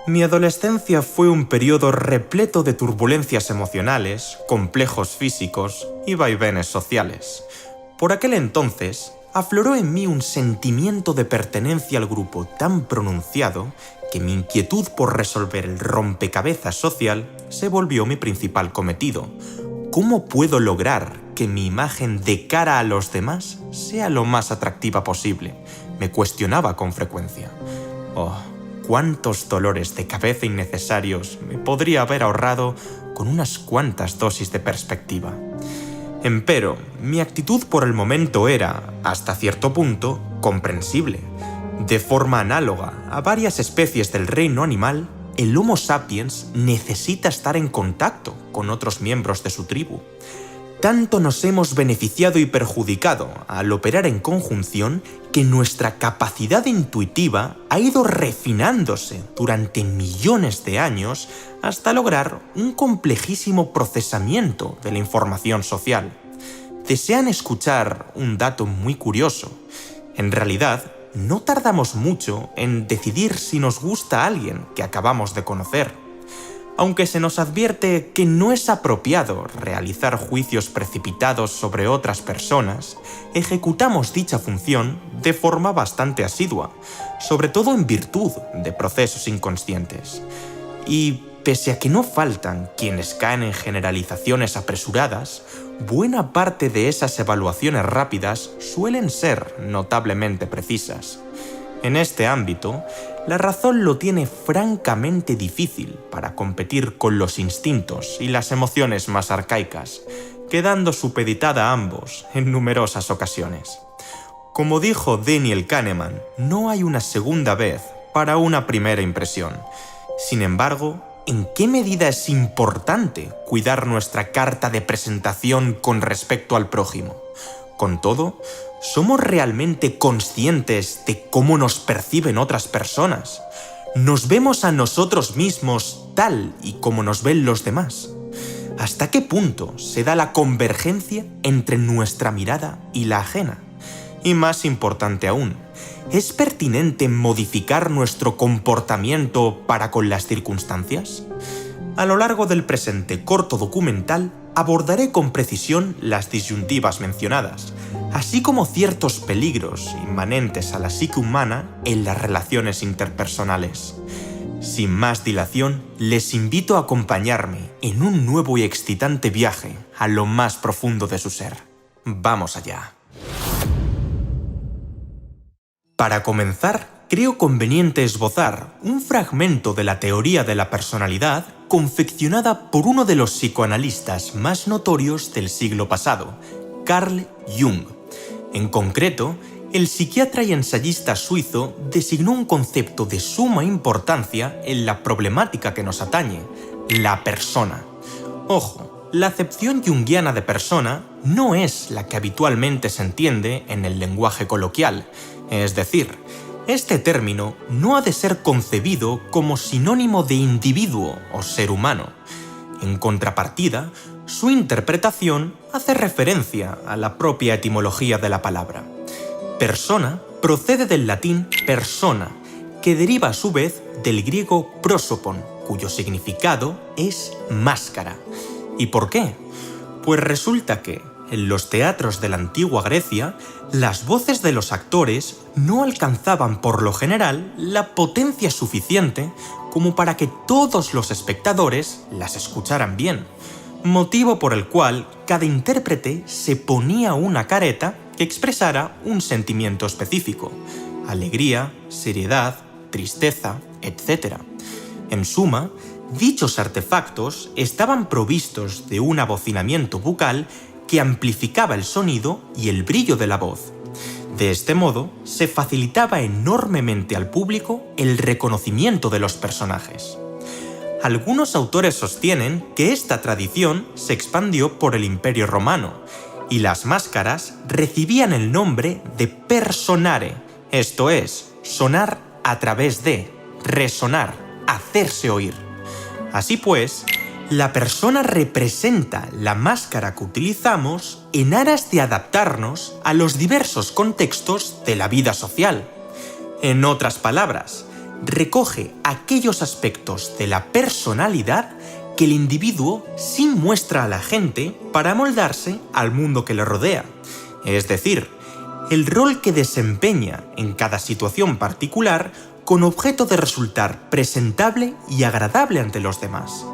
Mi adolescencia fue un periodo repleto de turbulencias emocionales, complejos físicos y vaivenes sociales. Por aquel entonces, afloró en mí un sentimiento de pertenencia al grupo tan pronunciado que mi inquietud por resolver el rompecabezas social se volvió mi principal cometido. ¿Cómo puedo lograr que mi imagen de cara a los demás sea lo más atractiva posible? Me cuestionaba con frecuencia. Cuántos dolores de cabeza innecesarios me podría haber ahorrado con unas cuantas dosis de perspectiva. Empero, mi actitud por el momento era, hasta cierto punto, comprensible. De forma análoga a varias especies del reino animal, el Homo sapiens necesita estar en contacto con otros miembros de su tribu. Tanto nos hemos beneficiado y perjudicado al operar en conjunción que nuestra capacidad intuitiva ha ido refinándose durante millones de años hasta lograr un complejísimo procesamiento de la información social. ¿Desean escuchar un dato muy curioso? En realidad, no tardamos mucho en decidir si nos gusta a alguien que acabamos de conocer. Aunque se nos advierte que no es apropiado realizar juicios precipitados sobre otras personas, ejecutamos dicha función de forma bastante asidua, sobre todo en virtud de procesos inconscientes. Y pese a que no faltan quienes caen en generalizaciones apresuradas, buena parte de esas evaluaciones rápidas suelen ser notablemente precisas. En este ámbito, la razón lo tiene francamente difícil para competir con los instintos y las emociones más arcaicas, quedando supeditada a ambos en numerosas ocasiones. Como dijo Daniel Kahneman, no hay una segunda vez para una primera impresión. Sin embargo, ¿en qué medida es importante cuidar nuestra carta de presentación con respecto al prójimo? Con todo, ¿somos realmente conscientes de cómo nos perciben otras personas? ¿Nos vemos a nosotros mismos tal y como nos ven los demás? ¿Hasta qué punto se da la convergencia entre nuestra mirada y la ajena? Y más importante aún, ¿es pertinente modificar nuestro comportamiento para con las circunstancias? A lo largo del presente corto documental abordaré con precisión las disyuntivas mencionadas, así como ciertos peligros inmanentes a la psique humana en las relaciones interpersonales. Sin más dilación, les invito a acompañarme en un nuevo y excitante viaje a lo más profundo de su ser. ¡Vamos allá! Para comenzar, creo conveniente esbozar un fragmento de la teoría de la personalidad confeccionada por uno de los psicoanalistas más notorios del siglo pasado, Carl Jung. En concreto, el psiquiatra y ensayista suizo designó un concepto de suma importancia en la problemática que nos atañe, la persona. Ojo, la acepción junguiana de persona no es la que habitualmente se entiende en el lenguaje coloquial, es decir, este término no ha de ser concebido como sinónimo de individuo o ser humano. En contrapartida, su interpretación hace referencia a la propia etimología de la palabra. Persona procede del latín persona, que deriva a su vez del griego prosopon, cuyo significado es máscara. ¿Y por qué? Pues resulta que, en los teatros de la antigua Grecia, las voces de los actores no alcanzaban por lo general la potencia suficiente como para que todos los espectadores las escucharan bien, motivo por el cual cada intérprete se ponía una careta que expresara un sentimiento específico: alegría, seriedad, tristeza, etc. En suma, dichos artefactos estaban provistos de un abocinamiento bucal que amplificaba el sonido y el brillo de la voz. De este modo, se facilitaba enormemente al público el reconocimiento de los personajes. Algunos autores sostienen que esta tradición se expandió por el Imperio Romano, y las máscaras recibían el nombre de personare, esto es, sonar a través de, resonar, hacerse oír. Así pues, la persona representa la máscara que utilizamos en aras de adaptarnos a los diversos contextos de la vida social. En otras palabras, recoge aquellos aspectos de la personalidad que el individuo sí muestra a la gente para moldarse al mundo que le rodea. Es decir, el rol que desempeña en cada situación particular con objeto de resultar presentable y agradable ante los demás.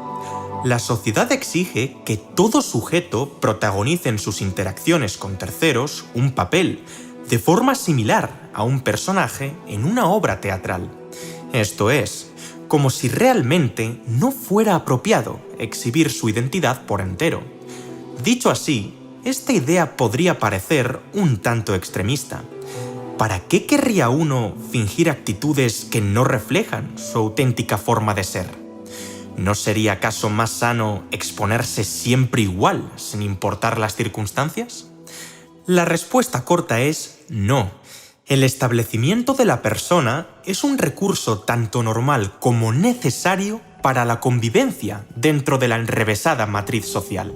La sociedad exige que todo sujeto protagonice en sus interacciones con terceros un papel, de forma similar a un personaje en una obra teatral. Esto es, como si realmente no fuera apropiado exhibir su identidad por entero. Dicho así, esta idea podría parecer un tanto extremista. ¿Para qué querría uno fingir actitudes que no reflejan su auténtica forma de ser? ¿No sería acaso más sano exponerse siempre igual, sin importar las circunstancias? La respuesta corta es no. El establecimiento de la persona es un recurso tanto normal como necesario para la convivencia dentro de la enrevesada matriz social.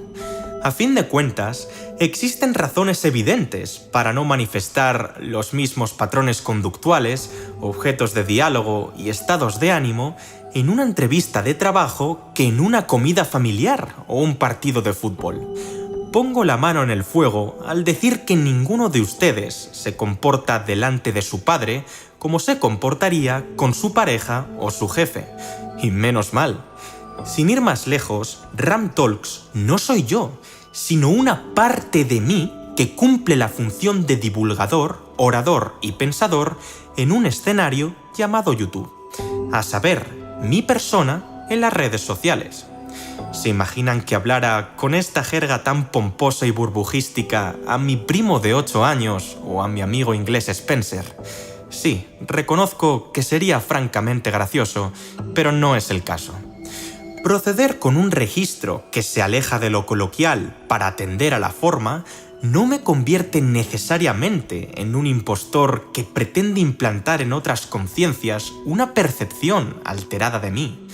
A fin de cuentas, existen razones evidentes para no manifestar los mismos patrones conductuales, objetos de diálogo y estados de ánimo en una entrevista de trabajo que en una comida familiar o un partido de fútbol. Pongo la mano en el fuego al decir que ninguno de ustedes se comporta delante de su padre como se comportaría con su pareja o su jefe. Y menos mal. Sin ir más lejos, Ram Talks no soy yo, sino una parte de mí que cumple la función de divulgador, orador y pensador en un escenario llamado YouTube. A saber, mi persona en las redes sociales. ¿Se imaginan que hablara con esta jerga tan pomposa y burbujística a mi primo de 8 años o a mi amigo inglés Spencer? Sí, reconozco que sería francamente gracioso, pero no es el caso. Proceder con un registro que se aleja de lo coloquial para atender a la forma no me convierte necesariamente en un impostor que pretende implantar en otras conciencias una percepción alterada de mí.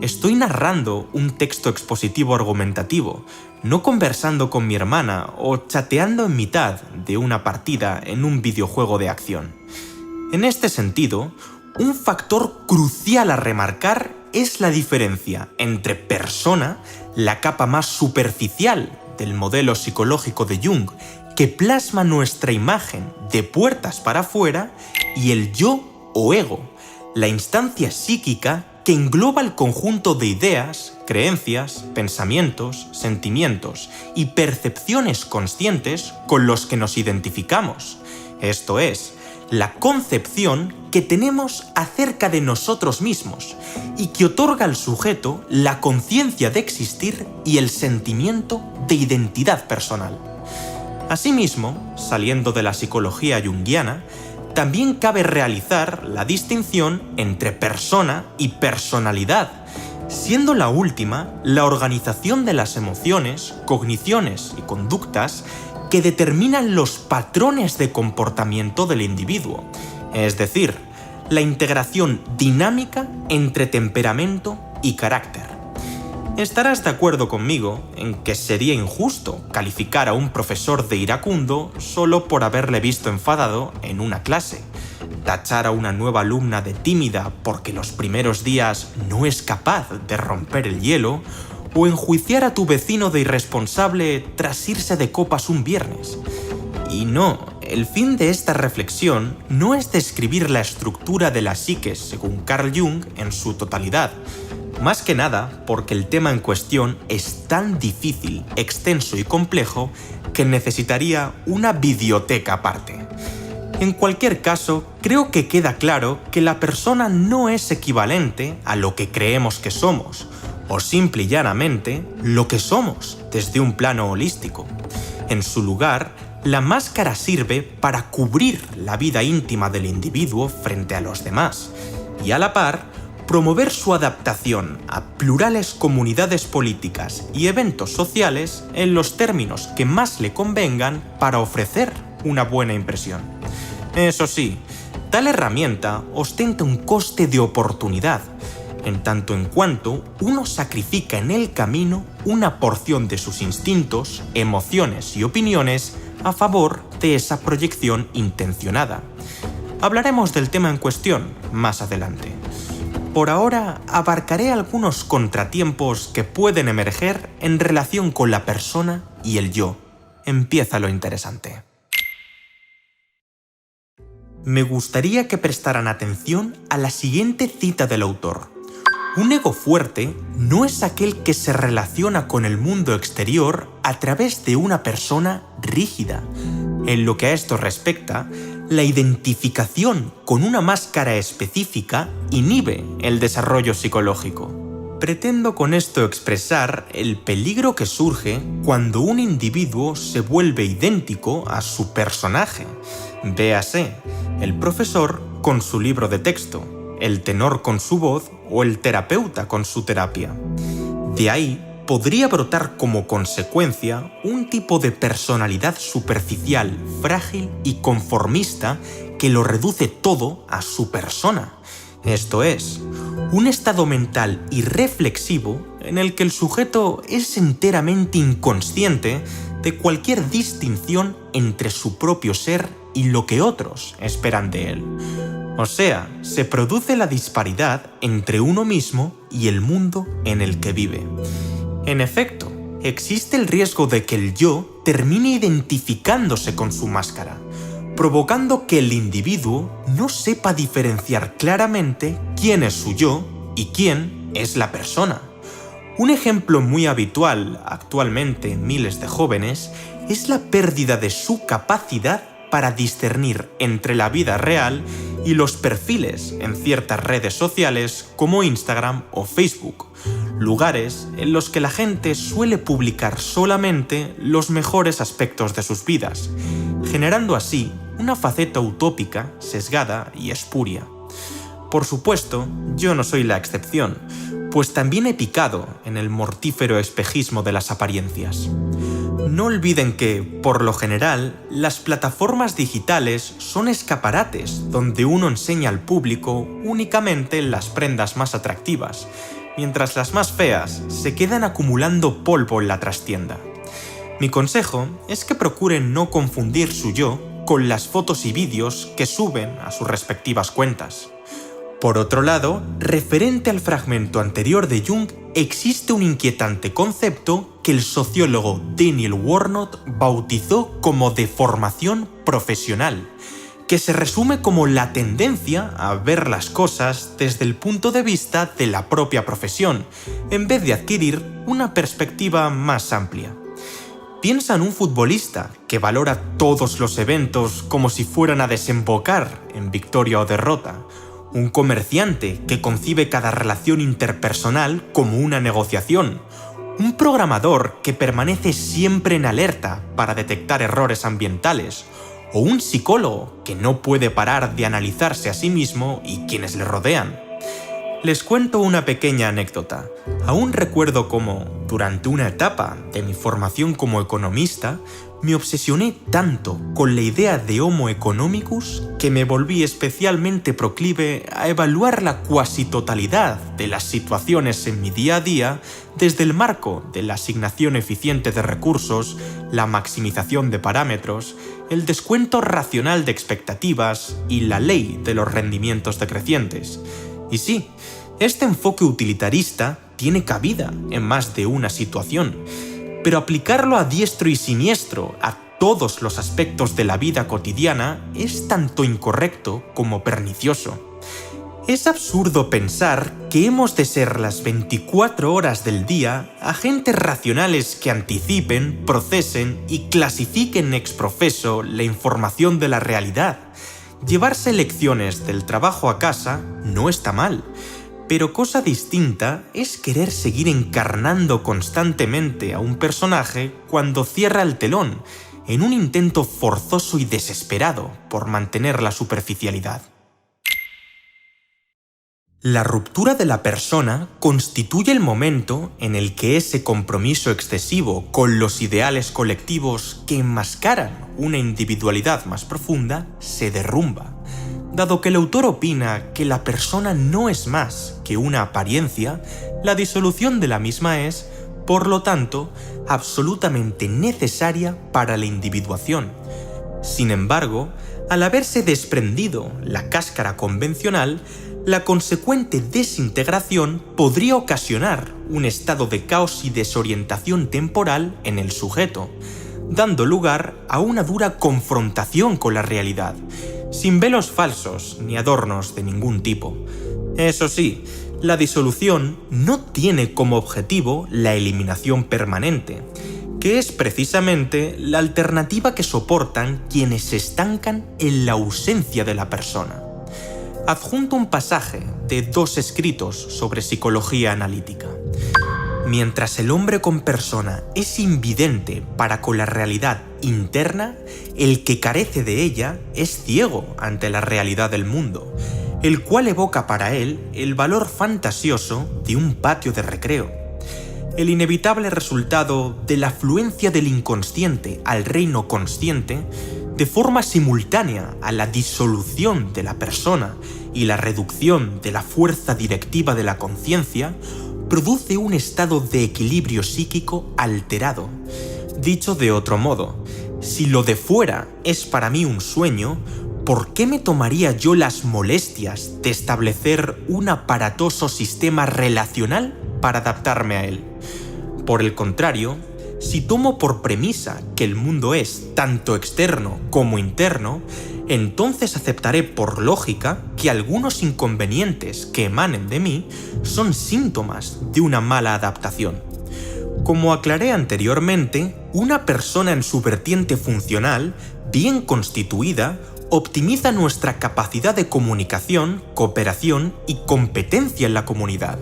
Estoy narrando un texto expositivo argumentativo, no conversando con mi hermana o chateando en mitad de una partida en un videojuego de acción. En este sentido, un factor crucial a remarcar es la diferencia entre persona, la capa más superficial del modelo psicológico de Jung, que plasma nuestra imagen de puertas para afuera, y el yo o ego, la instancia psíquica que engloba el conjunto de ideas, creencias, pensamientos, sentimientos y percepciones conscientes con los que nos identificamos. Esto es, la concepción que tenemos acerca de nosotros mismos y que otorga al sujeto la conciencia de existir y el sentimiento de identidad personal. Asimismo, saliendo de la psicología junguiana, también cabe realizar la distinción entre persona y personalidad, siendo la última la organización de las emociones, cogniciones y conductas que determinan los patrones de comportamiento del individuo, es decir, la integración dinámica entre temperamento y carácter. Estarás de acuerdo conmigo en que sería injusto calificar a un profesor de iracundo solo por haberle visto enfadado en una clase, tachar a una nueva alumna de tímida porque los primeros días no es capaz de romper el hielo, o enjuiciar a tu vecino de irresponsable tras irse de copas un viernes. Y no, el fin de esta reflexión no es describir la estructura de la psique según Carl Jung en su totalidad, más que nada porque el tema en cuestión es tan difícil, extenso y complejo que necesitaría una biblioteca aparte. En cualquier caso, creo que queda claro que la persona no es equivalente a lo que creemos que somos, o simple y llanamente lo que somos desde un plano holístico. En su lugar, la máscara sirve para cubrir la vida íntima del individuo frente a los demás y, a la par, promover su adaptación a plurales comunidades políticas y eventos sociales en los términos que más le convengan para ofrecer una buena impresión. Eso sí, tal herramienta ostenta un coste de oportunidad, en tanto en cuanto uno sacrifica en el camino una porción de sus instintos, emociones y opiniones a favor de esa proyección intencionada. Hablaremos del tema en cuestión más adelante. por ahora abarcaré algunos contratiempos que pueden emerger en relación con la persona y el yo. Empieza lo interesante. Me gustaría que prestaran atención a la siguiente cita del autor. Un ego fuerte no es aquel que se relaciona con el mundo exterior a través de una persona rígida. En lo que a esto respecta, la identificación con una máscara específica inhibe el desarrollo psicológico. Pretendo con esto expresar el peligro que surge cuando un individuo se vuelve idéntico a su personaje. Véase, el profesor con su libro de texto, el tenor con su voz o el terapeuta con su terapia. De ahí podría brotar como consecuencia un tipo de personalidad superficial, frágil y conformista que lo reduce todo a su persona. Esto es, un estado mental irreflexivo en el que el sujeto es enteramente inconsciente de cualquier distinción entre su propio ser y lo que otros esperan de él. O sea, se produce la disparidad entre uno mismo y el mundo en el que vive. En efecto, existe el riesgo de que el yo termine identificándose con su máscara, provocando que el individuo no sepa diferenciar claramente quién es su yo y quién es la persona. Un ejemplo muy habitual actualmente en miles de jóvenes es la pérdida de su capacidad para discernir entre la vida real y los perfiles en ciertas redes sociales como Instagram o Facebook, lugares en los que la gente suele publicar solamente los mejores aspectos de sus vidas, generando así una faceta utópica, sesgada y espuria. Por supuesto, yo no soy la excepción, pues también he picado en el mortífero espejismo de las apariencias. No olviden que, por lo general, las plataformas digitales son escaparates donde uno enseña al público únicamente las prendas más atractivas, mientras las más feas se quedan acumulando polvo en la trastienda. Mi consejo es que procuren no confundir su yo con las fotos y vídeos que suben a sus respectivas cuentas. Por otro lado, referente al fragmento anterior de Jung, existe un inquietante concepto que el sociólogo Daniel Warnock bautizó como deformación profesional, que se resume como la tendencia a ver las cosas desde el punto de vista de la propia profesión, en vez de adquirir una perspectiva más amplia. Piensa en un futbolista que valora todos los eventos como si fueran a desembocar en victoria o derrota, un comerciante que concibe cada relación interpersonal como una negociación, un programador que permanece siempre en alerta para detectar errores ambientales, o un psicólogo que no puede parar de analizarse a sí mismo y quienes le rodean. Les cuento una pequeña anécdota. Aún recuerdo cómo, durante una etapa de mi formación como economista, me obsesioné tanto con la idea de Homo economicus que me volví especialmente proclive a evaluar la cuasi totalidad de las situaciones en mi día a día desde el marco de la asignación eficiente de recursos, la maximización de parámetros, el descuento racional de expectativas y la ley de los rendimientos decrecientes. Y sí, este enfoque utilitarista tiene cabida en más de una situación, pero aplicarlo a diestro y siniestro a todos los aspectos de la vida cotidiana es tanto incorrecto como pernicioso. Es absurdo pensar que hemos de ser las 24 horas del día agentes racionales que anticipen, procesen y clasifiquen ex professo la información de la realidad. Llevarse lecciones del trabajo a casa no está mal, pero cosa distinta es querer seguir encarnando constantemente a un personaje cuando cierra el telón, en un intento forzoso y desesperado por mantener la superficialidad. La ruptura de la persona constituye el momento en el que ese compromiso excesivo con los ideales colectivos que enmascaran una individualidad más profunda se derrumba. Dado que el autor opina que la persona no es más que una apariencia, la disolución de la misma es, por lo tanto, absolutamente necesaria para la individuación. Sin embargo, al haberse desprendido la cáscara convencional, la consecuente desintegración podría ocasionar un estado de caos y desorientación temporal en el sujeto, dando lugar a una dura confrontación con la realidad, sin velos falsos ni adornos de ningún tipo. Eso sí, la disolución no tiene como objetivo la eliminación permanente, que es precisamente la alternativa que soportan quienes se estancan en la ausencia de la persona. Adjunto un pasaje de 2 escritos sobre psicología analítica. Mientras el hombre con persona es invidente para con la realidad interna, el que carece de ella es ciego ante la realidad del mundo, el cual evoca para él el valor fantasioso de un patio de recreo. El inevitable resultado de la afluencia del inconsciente al reino consciente, de forma simultánea a la disolución de la persona y la reducción de la fuerza directiva de la conciencia, produce un estado de equilibrio psíquico alterado. Dicho de otro modo, si lo de fuera es para mí un sueño, ¿por qué me tomaría yo las molestias de establecer un aparatoso sistema relacional para adaptarme a él? Por el contrario, si tomo por premisa que el mundo es tanto externo como interno, entonces aceptaré por lógica que algunos inconvenientes que emanen de mí son síntomas de una mala adaptación. Como aclaré anteriormente, una persona en su vertiente funcional, bien constituida, optimiza nuestra capacidad de comunicación, cooperación y competencia en la comunidad,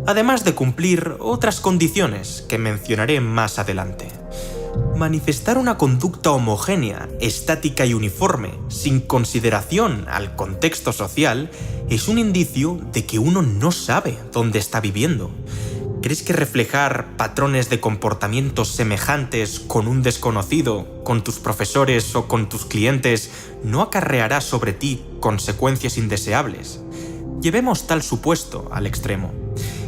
además de cumplir otras condiciones que mencionaré más adelante. Manifestar una conducta homogénea, estática y uniforme, sin consideración al contexto social, es un indicio de que uno no sabe dónde está viviendo. ¿Crees que reflejar patrones de comportamientos semejantes con un desconocido, con tus profesores o con tus clientes, no acarreará sobre ti consecuencias indeseables? Llevemos tal supuesto al extremo.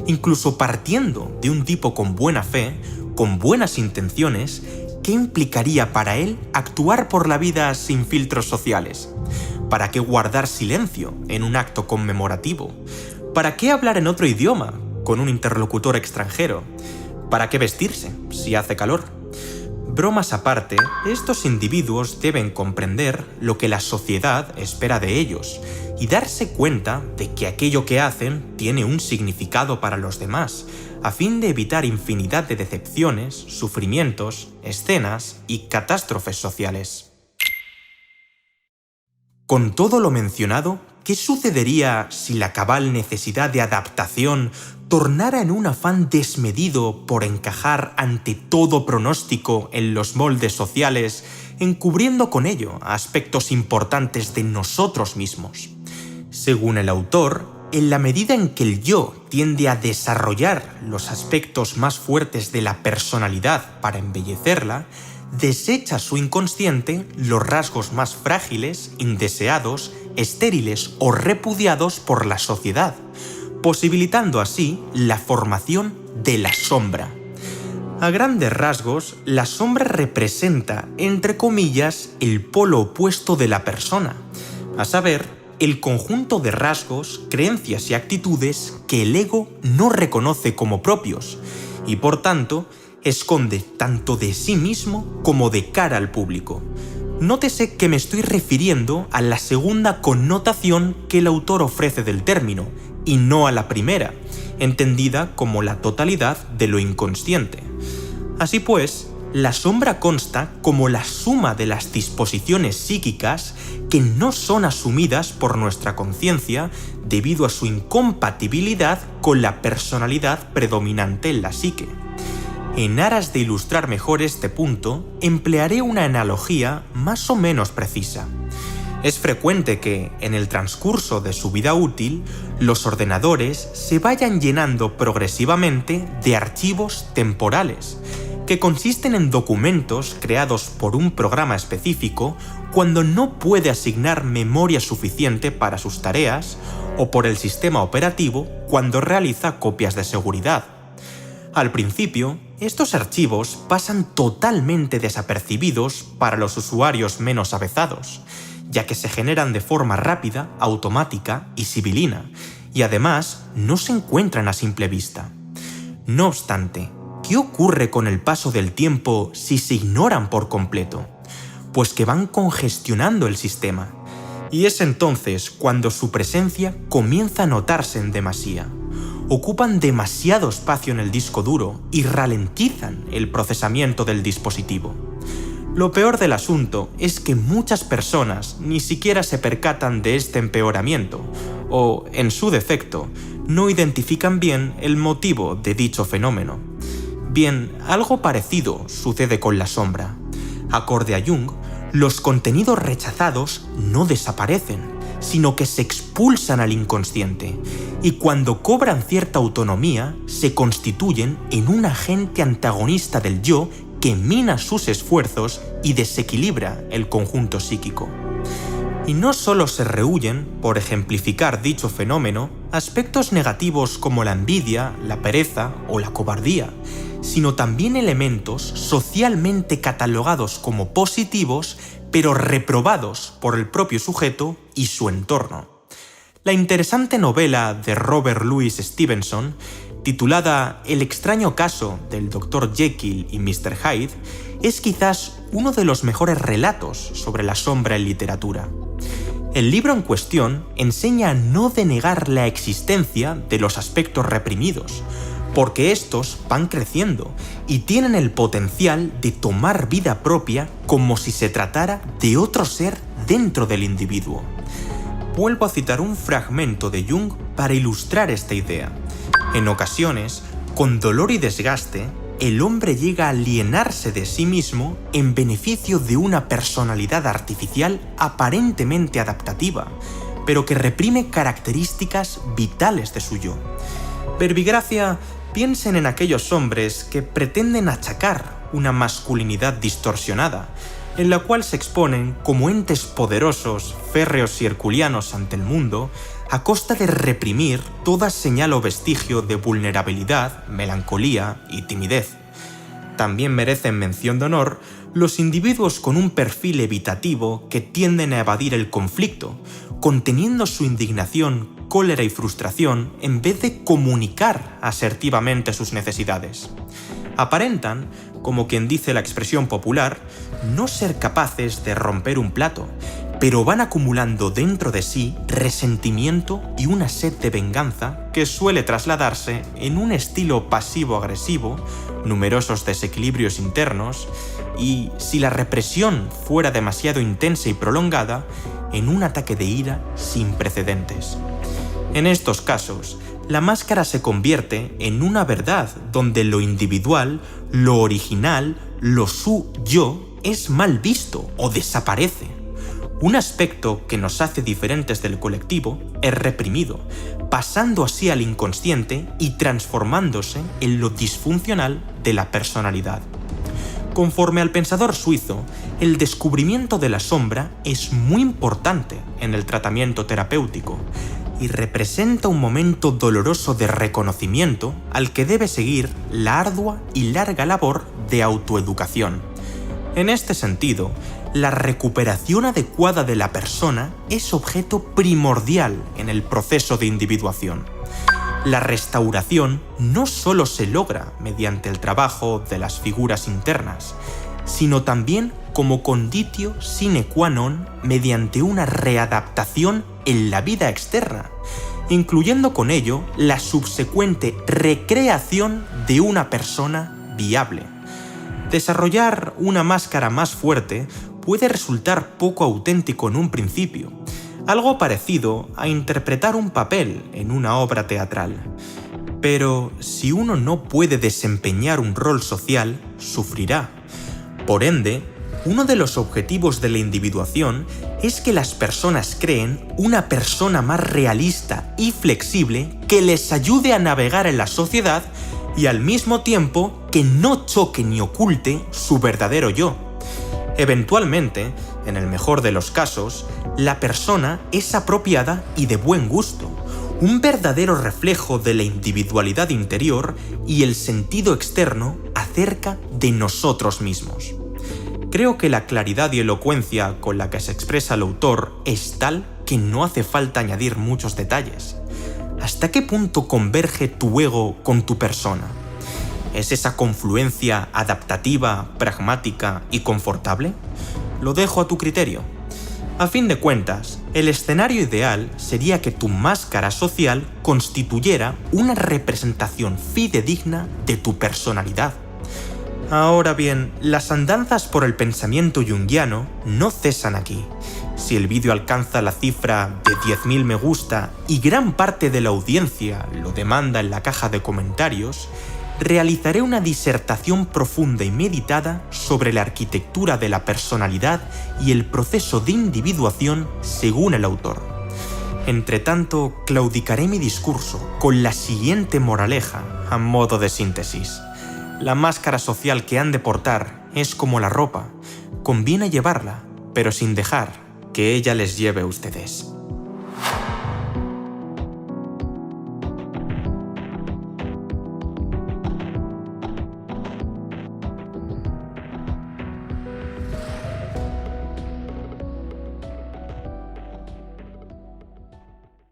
Incluso partiendo de un tipo con buena fe, con buenas intenciones, ¿qué implicaría para él actuar por la vida sin filtros sociales? ¿Para qué guardar silencio en un acto conmemorativo? ¿Para qué hablar en otro idioma con un interlocutor extranjero? ¿Para qué vestirse si hace calor? Bromas aparte, estos individuos deben comprender lo que la sociedad espera de ellos y darse cuenta de que aquello que hacen tiene un significado para los demás, a fin de evitar infinidad de decepciones, sufrimientos, escenas y catástrofes sociales. Con todo lo mencionado, ¿qué sucedería si la cabal necesidad de adaptación tornara en un afán desmedido por encajar ante todo pronóstico en los moldes sociales, encubriendo con ello aspectos importantes de nosotros mismos? Según el autor, en la medida en que el yo tiende a desarrollar los aspectos más fuertes de la personalidad para embellecerla, desecha su inconsciente los rasgos más frágiles, indeseados, estériles o repudiados por la sociedad, posibilitando así la formación de la sombra. A grandes rasgos, la sombra representa, entre comillas, el polo opuesto de la persona, a saber, el conjunto de rasgos, creencias y actitudes que el ego no reconoce como propios y, por tanto, esconde tanto de sí mismo como de cara al público. Nótese que me estoy refiriendo a la segunda connotación que el autor ofrece del término, y no a la primera, entendida como la totalidad de lo inconsciente. Así pues, la sombra consta como la suma de las disposiciones psíquicas que no son asumidas por nuestra conciencia debido a su incompatibilidad con la personalidad predominante en la psique. En aras de ilustrar mejor este punto, emplearé una analogía más o menos precisa. Es frecuente que, en el transcurso de su vida útil, los ordenadores se vayan llenando progresivamente de archivos temporales, que consisten en documentos creados por un programa específico cuando no puede asignar memoria suficiente para sus tareas, o por el sistema operativo cuando realiza copias de seguridad. Al principio, estos archivos pasan totalmente desapercibidos para los usuarios menos avezados, ya que se generan de forma rápida, automática y sibilina, y además no se encuentran a simple vista. No obstante, ¿qué ocurre con el paso del tiempo si se ignoran por completo? Pues que van congestionando el sistema, y es entonces cuando su presencia comienza a notarse en demasía. Ocupan demasiado espacio en el disco duro y ralentizan el procesamiento del dispositivo. Lo peor del asunto es que muchas personas ni siquiera se percatan de este empeoramiento, o, en su defecto, no identifican bien el motivo de dicho fenómeno. Bien, algo parecido sucede con la sombra. Acorde a Jung, los contenidos rechazados no desaparecen, sino que se expulsan al inconsciente, y cuando cobran cierta autonomía, se constituyen en un agente antagonista del yo que mina sus esfuerzos y desequilibra el conjunto psíquico. Y no solo se rehúyen, por ejemplificar dicho fenómeno, aspectos negativos como la envidia, la pereza o la cobardía, sino también elementos socialmente catalogados como positivos, pero reprobados por el propio sujeto y su entorno. La interesante novela de Robert Louis Stevenson, titulada El extraño caso del Dr. Jekyll y Mr. Hyde, es quizás uno de los mejores relatos sobre la sombra en literatura. El libro en cuestión enseña a no denegar la existencia de los aspectos reprimidos, porque estos van creciendo y tienen el potencial de tomar vida propia como si se tratara de otro ser dentro del individuo. Vuelvo a citar un fragmento de Jung para ilustrar esta idea. En ocasiones, con dolor y desgaste, el hombre llega a alienarse de sí mismo en beneficio de una personalidad artificial aparentemente adaptativa, pero que reprime características vitales de su yo. Verbigracia, piensen en aquellos hombres que pretenden achacar una masculinidad distorsionada, en la cual se exponen como entes poderosos, férreos y herculeanos ante el mundo, a costa de reprimir toda señal o vestigio de vulnerabilidad, melancolía y timidez. También merecen mención de honor los individuos con un perfil evitativo que tienden a evadir el conflicto, conteniendo su indignación, cólera y frustración en vez de comunicar asertivamente sus necesidades. Aparentan, como quien dice la expresión popular, no ser capaces de romper un plato, pero van acumulando dentro de sí resentimiento y una sed de venganza que suele trasladarse en un estilo pasivo-agresivo, numerosos desequilibrios internos y, si la represión fuera demasiado intensa y prolongada, en un ataque de ira sin precedentes. En estos casos, la máscara se convierte en una verdad donde lo individual, lo original, lo yo es mal visto o desaparece. Un aspecto que nos hace diferentes del colectivo es reprimido, pasando así al inconsciente y transformándose en lo disfuncional de la personalidad. Conforme al pensador suizo, el descubrimiento de la sombra es muy importante en el tratamiento terapéutico y representa un momento doloroso de reconocimiento al que debe seguir la ardua y larga labor de autoeducación. En este sentido, la recuperación adecuada de la persona es objeto primordial en el proceso de individuación. La restauración no solo se logra mediante el trabajo de las figuras internas, sino también como conditio sine qua non mediante una readaptación en la vida externa, incluyendo con ello la subsecuente recreación de una persona viable. Desarrollar una máscara más fuerte puede resultar poco auténtico en un principio, algo parecido a interpretar un papel en una obra teatral. Pero si uno no puede desempeñar un rol social, sufrirá. Por ende, uno de los objetivos de la individuación es que las personas creen una persona más realista y flexible que les ayude a navegar en la sociedad y al mismo tiempo que no choque ni oculte su verdadero yo. Eventualmente, en el mejor de los casos, la persona es apropiada y de buen gusto, un verdadero reflejo de la individualidad interior y el sentido externo acerca de nosotros mismos. Creo que la claridad y elocuencia con la que se expresa el autor es tal que no hace falta añadir muchos detalles. ¿hasta qué punto converge tu ego con tu persona? ¿Es esa confluencia adaptativa, pragmática y confortable? Lo dejo a tu criterio. A fin de cuentas, el escenario ideal sería que tu máscara social constituyera una representación fidedigna de tu personalidad. Ahora bien, las andanzas por el pensamiento junguiano no cesan aquí. Si el vídeo alcanza la cifra de 10.000 me gusta y gran parte de la audiencia lo demanda en la caja de comentarios, realizaré una disertación profunda y meditada sobre la arquitectura de la personalidad y el proceso de individuación según el autor. Entretanto, claudicaré mi discurso con la siguiente moraleja a modo de síntesis. La máscara social que han de portar es como la ropa, conviene llevarla, pero sin dejar que ella les lleve a ustedes.